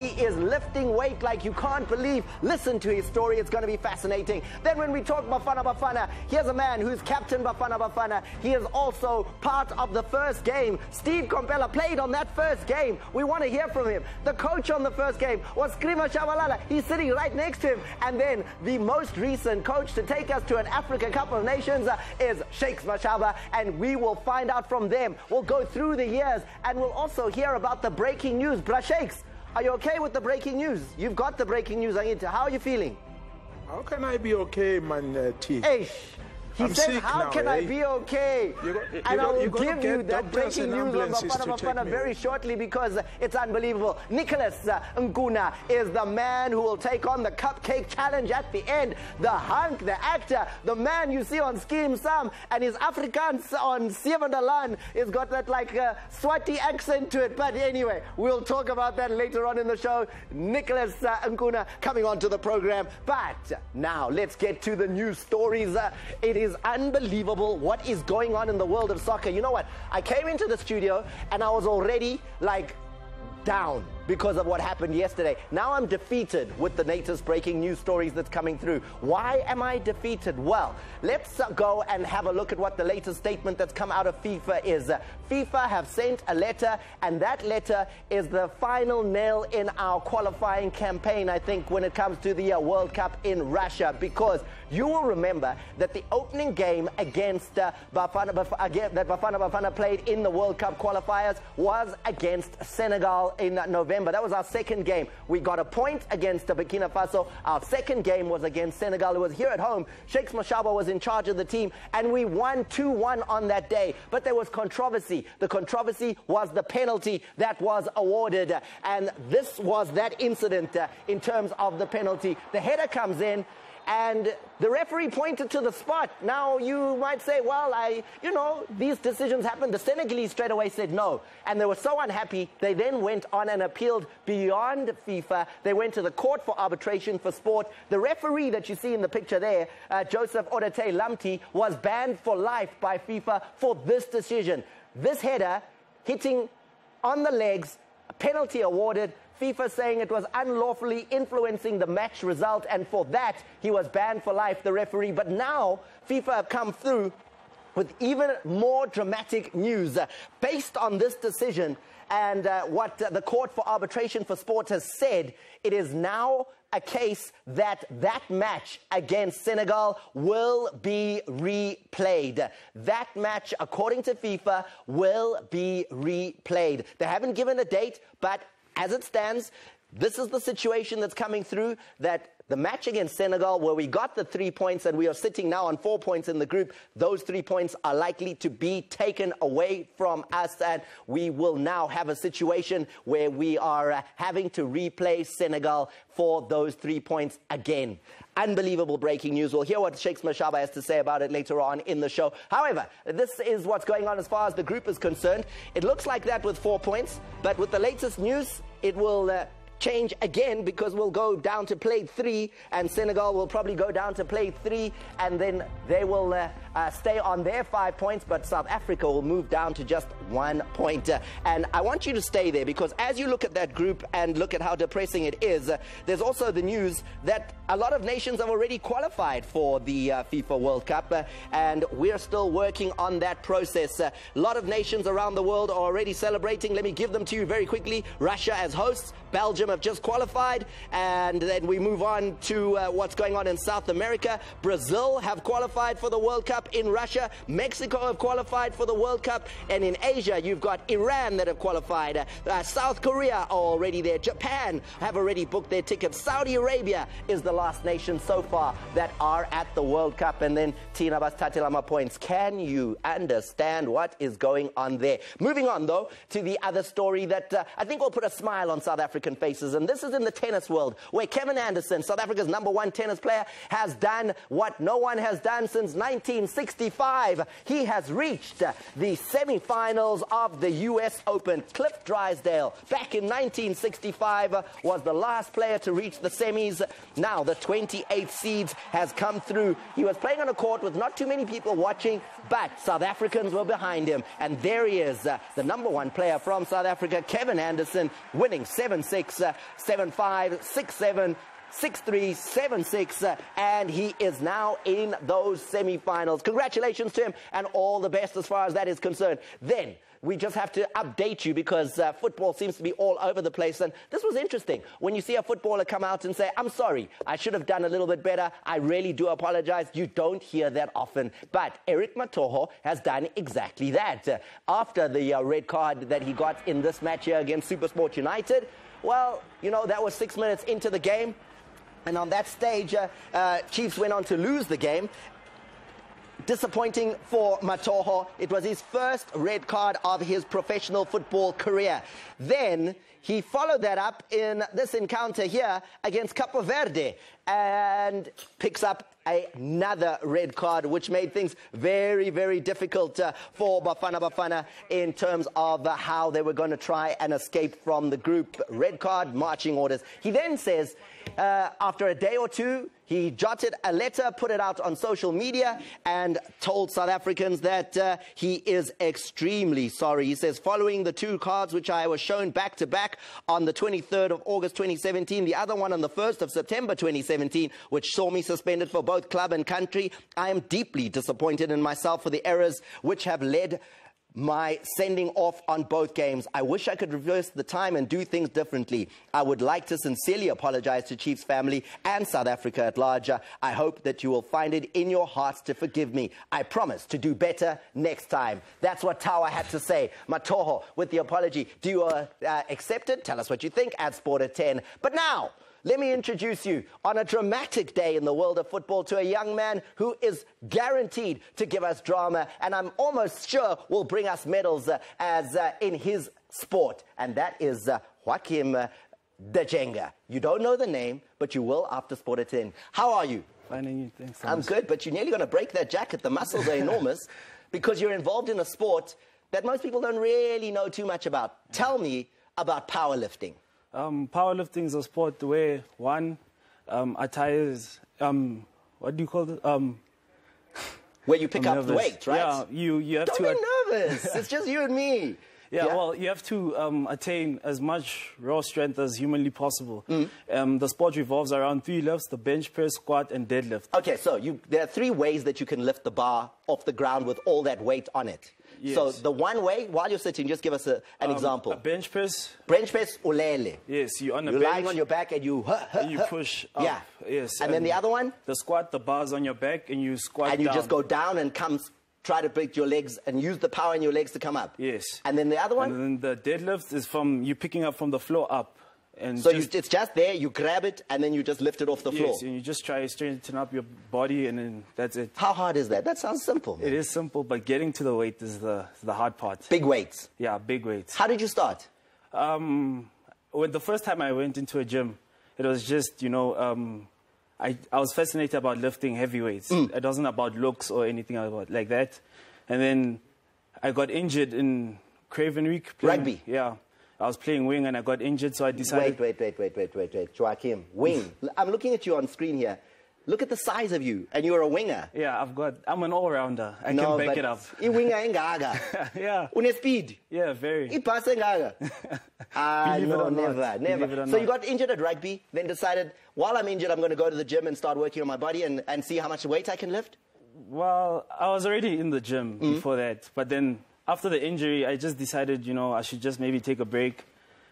He is lifting weight like you can't believe. Listen to his story. It's going to be fascinating. Then when we talk Bafana Bafana, here's a man who's captain Bafana Bafana. He is also part of the first game. Steve Kompela played on that first game. We want to hear from him. The coach on the first game was Skrima Shabalala. He's sitting right next to him. And then the most recent coach to take us to an Africa Cup of Nations is Shakes Mashaba. And we will find out from them. We'll go through the years and we'll also hear about the breaking news. Shakes, are you okay with the breaking news? You've got the breaking news, Anita. How are you feeling? How can I be okay, man, T? Hey, he said, how can I be okay? And I will give you that breaking news on Bafana Bafana very shortly because it's unbelievable. Nicholas Nkuna is the man who will take on the cupcake challenge at the end. The hunk, the actor, the man you see on Scheme Sam and his Afrikaans on Sievendalan has got that like Swati accent to it. But anyway, we'll talk about that later on in the show. Nicholas Nkuna coming onto the program. But now let's get to the news stories. It is unbelievable what is going on in the world of soccer. You know what? I came into the studio and I was already like down because of what happened yesterday. Now I'm defeated with the latest breaking news stories that's coming through. Why am I defeated? Well, let's go and have a look at what the latest statement that's come out of FIFA is. FIFA have sent a letter, and that letter is the final nail in our qualifying campaign, I think, when it comes to the World Cup in Russia, because you will remember that the opening game against Bafana Bafana played in the World Cup qualifiers was against Senegal in November. That was our second game. We got a point against Burkina Faso. Our second game was against Senegal. It was here at home. Shakes Mashaba was in charge of the team, and we won 2-1 on that day. But there was controversy. The controversy was the penalty that was awarded, and this was that incident in terms of the penalty. The header comes in, and the referee pointed to the spot. Now, you might say, well, these decisions happen. The Senegalese straight away said no. And they were so unhappy, they then went on and appealed beyond FIFA. They went to the Court for Arbitration for Sport. The referee that you see in the picture there, Joseph Odete Lamti, was banned for life by FIFA for this decision. This header hitting on the legs, a penalty awarded, FIFA saying it was unlawfully influencing the match result, and for that he was banned for life, the referee. But now FIFA have come through with even more dramatic news based on this decision and what the Court for Arbitration for Sport has said. It is now a case that match against Senegal will be replayed. That match, according to FIFA, will be replayed. They haven't given a date, but as it stands, this is the situation that's coming through, that the match against Senegal, where we got the 3 points and we are sitting now on 4 points in the group, those 3 points are likely to be taken away from us, and we will now have a situation where we are having to replay Senegal for those 3 points again. Unbelievable breaking news. We'll hear what Shakes Mashaba has to say about it later on in the show. However, this is what's going on as far as the group is concerned. It looks like that with 4 points, but with the latest news, it will change again, because we'll go down to play 3, and Senegal will probably go down to play 3, and then they will stay on their 5 points, but South Africa will move down to just 1 point. And I want you to stay there, because as you look at that group and look at how depressing it is, there's also the news that a lot of nations have already qualified for the FIFA World Cup, and we're still working on that process. A lot of nations around the world are already celebrating. Let me give them to you very quickly. Russia as hosts, Belgium have just qualified, and then we move on to what's going on in South America. Brazil have qualified for the World Cup in Russia. Mexico have qualified for the World Cup, and in Asia you've got Iran that have qualified. South Korea are already there. Japan have already booked their tickets. Saudi Arabia is the last nation so far that are at the World Cup. And then Tina Bastatelama points. Can you understand what is going on there? Moving on though to the other story that I think will put a smile on South African faces, and this is in the tennis world, where Kevin Anderson, South Africa's #1 tennis player, has done what no one has done since 1960. 1965, he has reached the semi-finals of the US Open. Cliff Drysdale, back in 1965, was the last player to reach the semis. Now the 28th seeds has come through. He was playing on a court with not too many people watching, but South Africans were behind him. And there he is, the #1 player from South Africa, Kevin Anderson, winning 7-6, 7-5, 6-7, 6-3, 7-6, and he is now in those semi-finals. Congratulations to him, and all the best as far as that is concerned. Then we just have to update you because football seems to be all over the place. And this was interesting. When you see a footballer come out and say, I'm sorry, I should have done a little bit better, I really do apologize, you don't hear that often. But Eric Matoho has done exactly that. After the red card that he got in this match here against SuperSport United, well, you know, that was 6 minutes into the game. And on that stage, Chiefs went on to lose the game. Disappointing for Matoho. It was his first red card of his professional football career. Then he followed that up in this encounter here against Capo Verde and picks up another red card, which made things very, very difficult for Bafana Bafana in terms of how they were going to try and escape from the group. Red card, marching orders. He then says, after a day or two, he jotted a letter, put it out on social media, and told South Africans that he is extremely sorry. He says, following the 2 cards which I was shown back-to-back on the 23rd of August 2017, the other one on the 1st of September 2017, which saw me suspended for both club and country, I am deeply disappointed in myself for the errors which have led my sending off on both games. I wish I could reverse the time and do things differently. I would like to sincerely apologize to Chiefs family and South Africa at large. I hope that you will find it in your hearts to forgive me. I promise to do better next time. That's what Tawa had to say. Matoho with the apology. Do you accept it? Tell us what you think at Sport at 10. But now, let me introduce you on a dramatic day in the world of football to a young man who is guaranteed to give us drama, and I'm almost sure will bring us medals as in his sport, and that is Joachim Dejenga. You don't know the name, but you will after Sport at 10. How are you? Fine, and you? Thanks. I'm good, but you're nearly going to break that jacket. The muscles are enormous because you're involved in a sport that most people don't really know too much about. Tell me about powerlifting. Powerlifting is a sport where one attires, what do you call it? Where you pick up the weight, right? Yeah, you have to... Don't be nervous. It's just you and me. Yeah, well, you have to attain as much raw strength as humanly possible. The sport revolves around 3 lifts: the bench press, squat, and deadlift. Okay, so there are 3 ways that you can lift the bar off the ground with all that weight on it. Yes. So the one way, while you're sitting, just give us an example. A bench press. Bench press, ulele. Yes, you're on a bench. You're lying on your back and you... and you push up. Yeah. Yes. And then the other one? The squat, the bar's on your back and you squat down. And you just go down and try to break your legs and use the power in your legs to come up. Yes. And then the other one? And then the deadlift is from you picking up from the floor up. And so it's just there, you grab it, and then you just lift it off the floor. Yes, and you just try to straighten up your body, and then that's it. How hard is that? That sounds simple, man. It is simple, but getting to the weight is the hard part. Big weights? Yeah, big weights. How did you start? When the first time I went into a gym, it was just, you know, I was fascinated about lifting heavy weights. It wasn't about looks or anything like that. And then I got injured in Craven Week. Rugby? Yeah. I was playing wing and I got injured, so I decided... Wait. Joachim, wing. I'm looking at you on screen here. Look at the size of you, and you're a winger. Yeah, I'm an all-rounder. I can back it up. I winger engaga. Yeah. Une speed. Yeah, very. I pass engaga. No, never. So you got injured at rugby, then decided, while I'm injured, I'm going to go to the gym and start working on my body and see how much weight I can lift? Well, I was already in the gym before that, but then... After the injury, I just decided, you know, I should just maybe take a break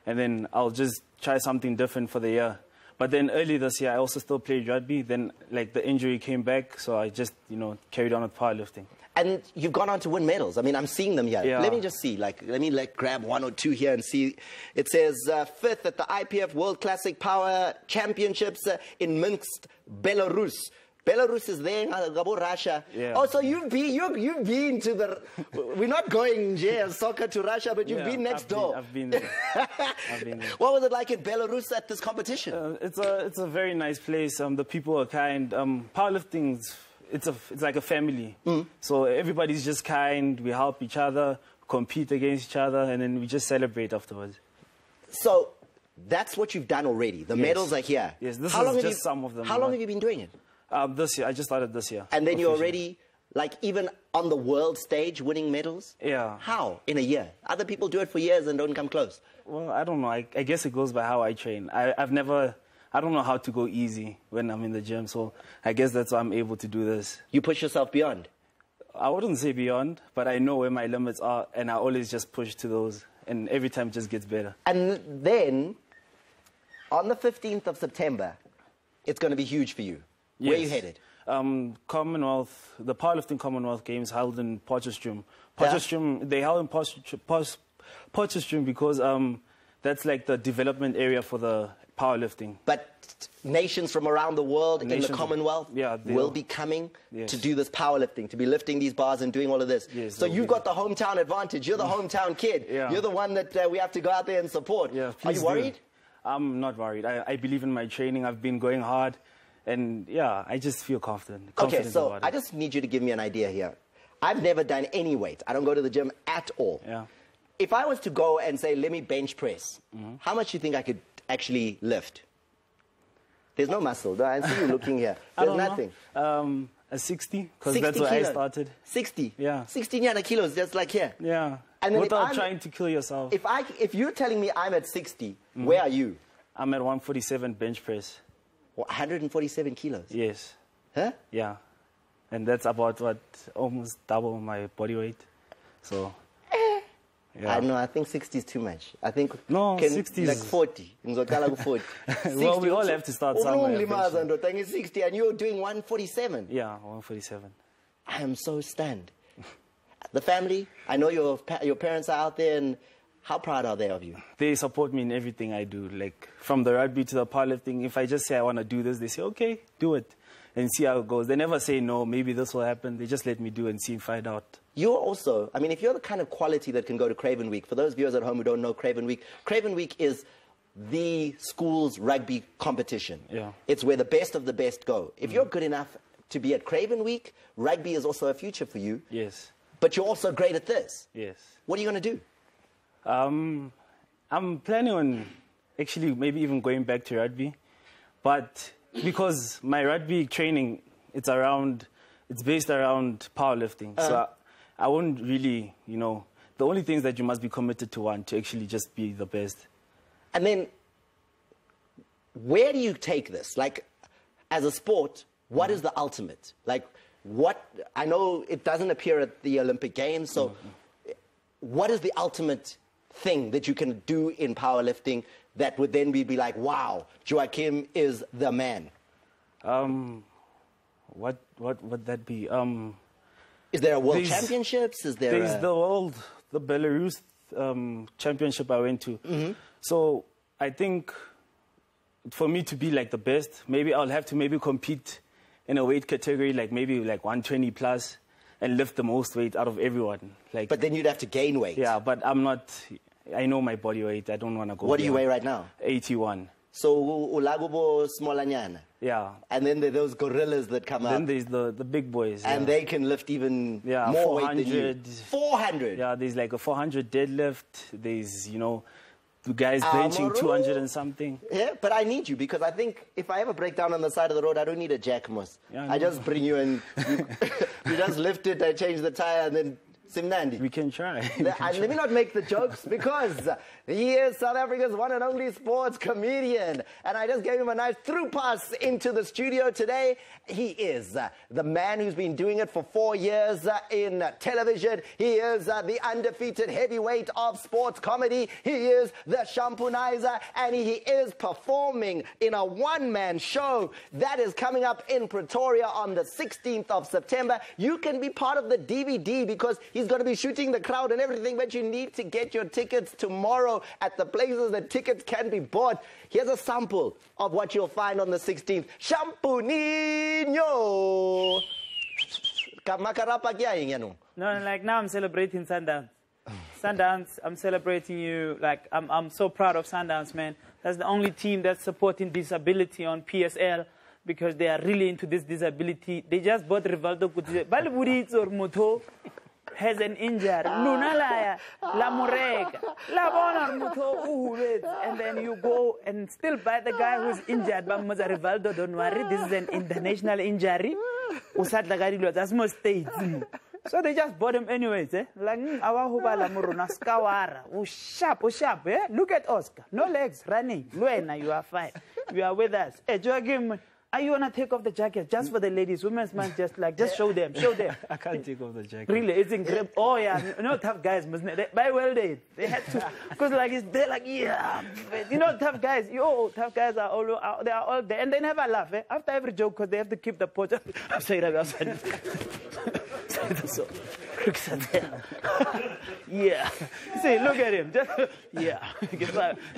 and then I'll just try something different for the year. But then early this year, I also still played rugby. Then, like, the injury came back, so I just, you know, carried on with powerlifting. And you've gone on to win medals. I mean, I'm seeing them here. Yeah. Let me just see. Let me grab 1 or 2 here and see. It says 5th at the IPF World Classic Power Championships in Minsk, Belarus. Belarus is there, Russia. Yeah. Oh, so you've been to the... We're not going soccer to Russia, but you've been next door. I've been there. What was it like in Belarus at this competition? It's a very nice place. The people are kind. Powerlifting it's like a family. So everybody's just kind. We help each other, compete against each other, and then we just celebrate afterwards. So that's what you've done already. The medals are here. Yes, this is just some of them. How long have you been doing it? This year. I just started this year. And then you're already, like, even on the world stage winning medals? Yeah. How? In a year? Other people do it for years and don't come close. Well, I don't know. I guess it goes by how I train. I don't know how to go easy when I'm in the gym, so I guess that's why I'm able to do this. You push yourself beyond? I wouldn't say beyond, but I know where my limits are, and I always just push to those, and every time it just gets better. And then, on the 15th of September, it's going to be huge for you. Yes. Where are you headed? Commonwealth, the Powerlifting Commonwealth Games held in Potchefstroom. Potchefstroom, they held in Potchefstroom because that's like the development area for the powerlifting. But nations from around the world in the Commonwealth will be coming to do this powerlifting, to be lifting these bars and doing all of this. Yes, so you've got the hometown advantage. You're the hometown kid. You're the one that we have to go out there and support. Are you worried? I'm not worried. I believe in my training. I've been going hard. And, yeah, I just feel confident. Okay, so I just need you to give me an idea here. I've never done any weight. I don't go to the gym at all. Yeah. If I was to go and say, let me bench press, how much do you think I could actually lift? There's no muscle. I see you looking here. There's nothing. A 60, because that's where I started. 60? Yeah. 16 kilos, just like here. Yeah. And then without trying to kill yourself. If you're telling me I'm at 60, where are you? I'm at 147 bench press. 147 kilos? Yes. Huh? Yeah. And that's about, almost double my body weight. So, yeah. I know, I think 60 is too much. I think... No, 60 is... Like 40. 40. Well, we all have to start somewhere. 60, and you're doing 147. Yeah, 147. I am so stunned. The family, I know your parents are out there, and how proud are they of you? They support me in everything I do, like from the rugby to the powerlifting. If I just say I want to do this, they say, okay, do it, and see how it goes. They never say, no, maybe this will happen. They just let me do and see and find out. You're also, I mean, if you're the kind of quality that can go to Craven Week, for those viewers at home who don't know Craven Week is the school's rugby competition. Yeah. It's where the best of the best go. If you're good enough to be at Craven Week, rugby is also a future for you. Yes. But you're also great at this. Yes. What are you going to do? I'm planning on actually maybe even going back to rugby, but because my rugby training, it's based around powerlifting, so I won't really, the only things that you must be committed to one to actually just be the best. And then, where do you take this? Like, as a sport, what is the ultimate? Like, I know it doesn't appear at the Olympic Games, so what is the ultimate thing that you can do in powerlifting that would then be like, wow, Joachim is the man? What would that be? Is there a world championships? There's the Belarus championship I went to. So I think for me to be like the best, maybe I'll have to compete in a weight category like maybe like 120 plus. And lift the most weight out of everyone. But then you'd have to gain weight. Yeah, but I'm not... I know my body weight. I don't want to go... What do you weigh right now? 81. So, ulagubo smolanyana. Yeah. And then there are those gorillas that come up. Then there's the big boys. And they can lift even more weight than you. 400? Yeah, there's like a 400 deadlift. There's, the guys benching 200 and something. Yeah, but I need you because I think if I ever break down on the side of the road, I don't need a jack, Mos. I just bring you and you just lift it, I change the tire, and then Simnandi. We can try. Let me not make the jokes because he is South Africa's one and only sports comedian. And I just gave him a nice through pass into the studio today. He is the man who's been doing it for 4 years in television. He is the undefeated heavyweight of sports comedy. He is the shampooizer, and he is performing in a one-man show that is coming up in Pretoria on the 16th of September. You can be part of the DVD because he's going to be shooting the crowd and everything, but you need to get your tickets tomorrow at the places that tickets can be bought. Here's a sample of what you'll find on the 16th. Shampoo Nino! No, like now I'm celebrating Sundowns. Sundowns, I'm celebrating you. Like I'm so proud of Sundowns, man. That's the only team that's supporting disability on PSL. because they are really into this disability. They just bought Rivaldo Coutinho. Baliburi or Moto has an injury. Luna Laya, La Murega, La Bona Moto, and then you go and still buy the guy who's injured. But Rivaldo, don't worry, this is an international injury. Usat the guy that's most states. So they just bought him anyways, eh? Like, sharp, eh? Look at Oscar. No legs, running. Luena, you are fine. You are with us. Hey, Joachim, are you gonna take off the jacket just for the ladies? Women's man, just show them. I can't take off the jacket. Really, it's incredible. Oh yeah, tough guys, they had to, because they're like, yeah, tough guys. Tough guys are all there, and they never laugh, eh? After every joke, because they have to keep the pose. I'm sorry. So, yeah. See, look at him. Just, yeah.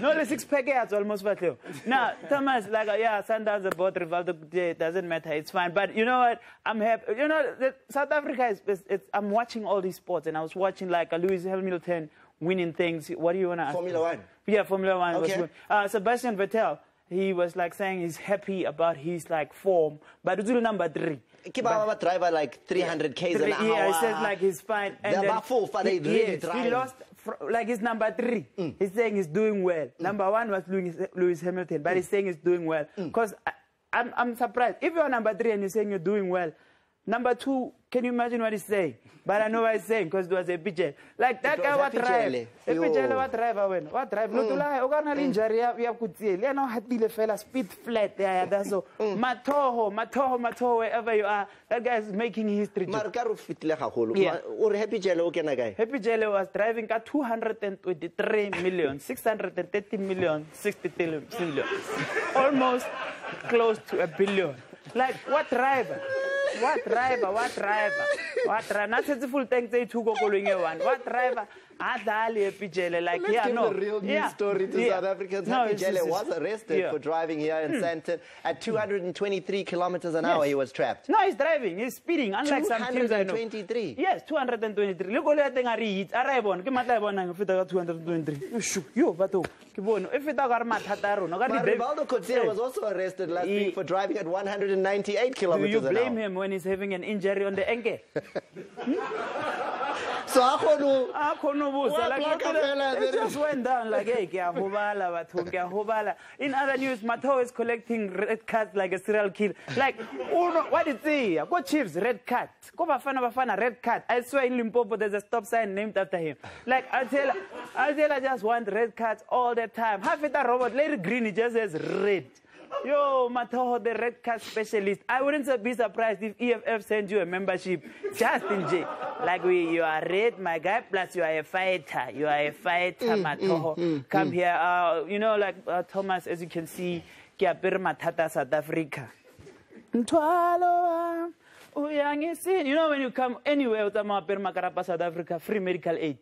No, the six-pack is almost back here. Now, Thomas, Sundowns about Rivaldo, it doesn't matter. It's fine. But you know what? I'm happy. South Africa I'm watching all these sports, and I was watching Lewis Hamilton winning things. What do you want to ask? Formula One. Yeah, Formula One. Okay. Sebastian Vettel. He was saying he's happy about his form, but it's number 3. Keep our driver 300 k's an hour. Yeah, he says he's fine. And they really drive. He lost he's number 3. He's saying he's doing well. Number 1 was Lewis Hamilton, but he's saying he's doing well. Because I'm surprised. If you're number 3 and you're saying you're doing well, number 2, can you imagine what he's saying? But I know what he's saying because it was a BJ. That guy, what drive? What drive? What drive? No, to injury, we have good deal. You know, had fella speed flat there. That's so. Matoho, wherever you are, that guy is making history. Yeah. Happy Jello was driving at 223 million, 630 million, 63 million. Almost close to $1 billion. What driver? What driver? Not a full tank they took one. What driver? The real news story to South Africans. Happy Jelle was arrested for driving here in Sandton at 223 kilometers an hour. He was trapped. No, he's driving. He's speeding. Unlike some teams I know. 223. Yes, 223. Look at that thing. Rivaldo Coutinho was also arrested last week for driving at 198 kilometers an hour. Do you blame him when he's having an injury on the ankle? So it just went down hey, in other news, Mato is collecting red cards like a serial killer. What is he? Go Chiefs, red card. Go Bafana Bafana, red card. I swear in Limpopo there's a stop sign named after him. I just want red cards all the time. Half it a robot, Lady Green, it just says red. Yo, Matoho, the red card specialist. I wouldn't be surprised if EFF sent you a membership just in J. You are red, my guy, plus you are a fighter. You are a fighter, Matoho. Come here. Thomas, as you can see, Kiapir Matata, South Africa. When you come anywhere with Makarapa, South Africa, free medical aid.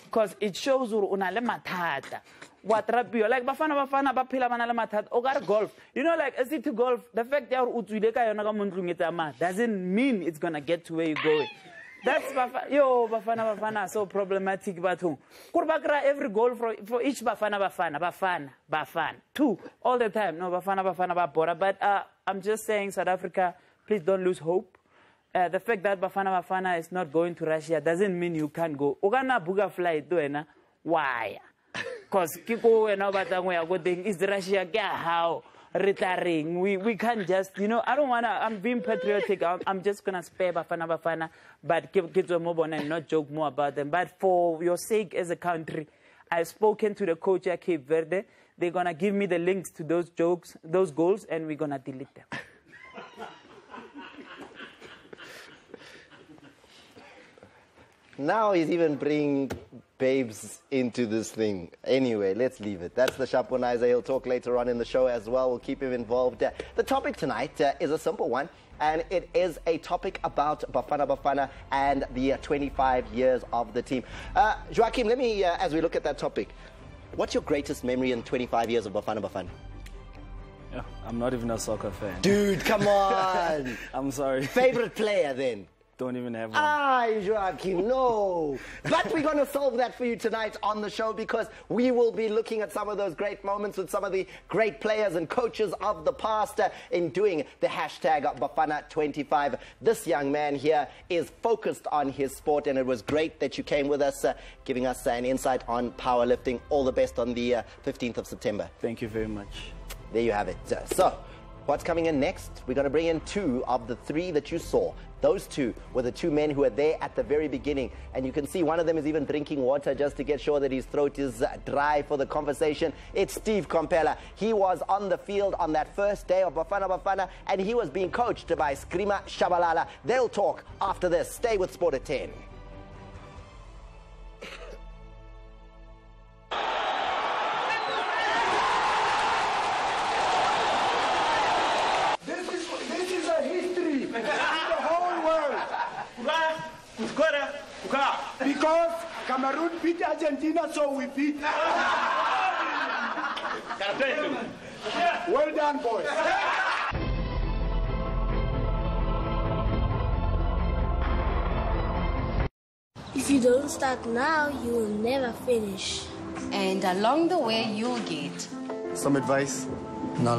Because it shows you unale matata. What rabio Bafana Bafana bapila manale matata. Ogar golf. I see to golf. The fact that you doesn't mean it's gonna get to where you're going. That's Bafana Bafana so problematic. But Kurbakra every goal for each Bafana. 2 all the time. No Bafana Bafana. But I'm just saying, South Africa, please don't lose hope. The fact that Bafana Bafana is not going to Russia doesn't mean you can't go. Ogana buga flight doena. Why? Because Kiko and Obatang is Russia how retiring. We can't just I don't wanna. I'm being patriotic. I'm just gonna spare Bafana Bafana, but keep kids on mobile and not joke more about them. But for your sake as a country, I've spoken to the coach at Cape Verde. They're gonna give me the links to those goals, and we're gonna delete them. Now he's even bringing babes into this thing. Anyway, let's leave it. That's the Shaponizer. He'll talk later on in the show as well. We'll keep him involved. The topic tonight is a simple one, and it is a topic about Bafana Bafana and the 25 years of the team. Joachim, let me, as we look at that topic, what's your greatest memory in 25 years of Bafana Bafana? Yeah, I'm not even a soccer fan. Dude, come on. I'm sorry. Favorite player then? don't even have one. Joachim, no. But we're going to solve that for you tonight on the show, because we will be looking at some of those great moments with some of the great players and coaches of the past in doing the hashtag Bafana25. This young man here is focused on his sport, and it was great that you came with us, giving us an insight on powerlifting. All the best on the 15th of September. Thank you very much. There you have it. So, what's coming in next? We're going to bring in 2 of the 3 that you saw. Those 2 were the 2 men who were there at the very beginning. And you can see one of them is even drinking water just to get sure that his throat is dry for the conversation. It's Steve Kompela. He was on the field on that first day of Bafana Bafana, and he was being coached by Skrima Shabalala. They'll talk after this. Stay with Sport at 10. Because Cameroon beat Argentina, so we beat. Well done, boys. If you don't start now, you will never finish. And along the way, you'll get some advice. No.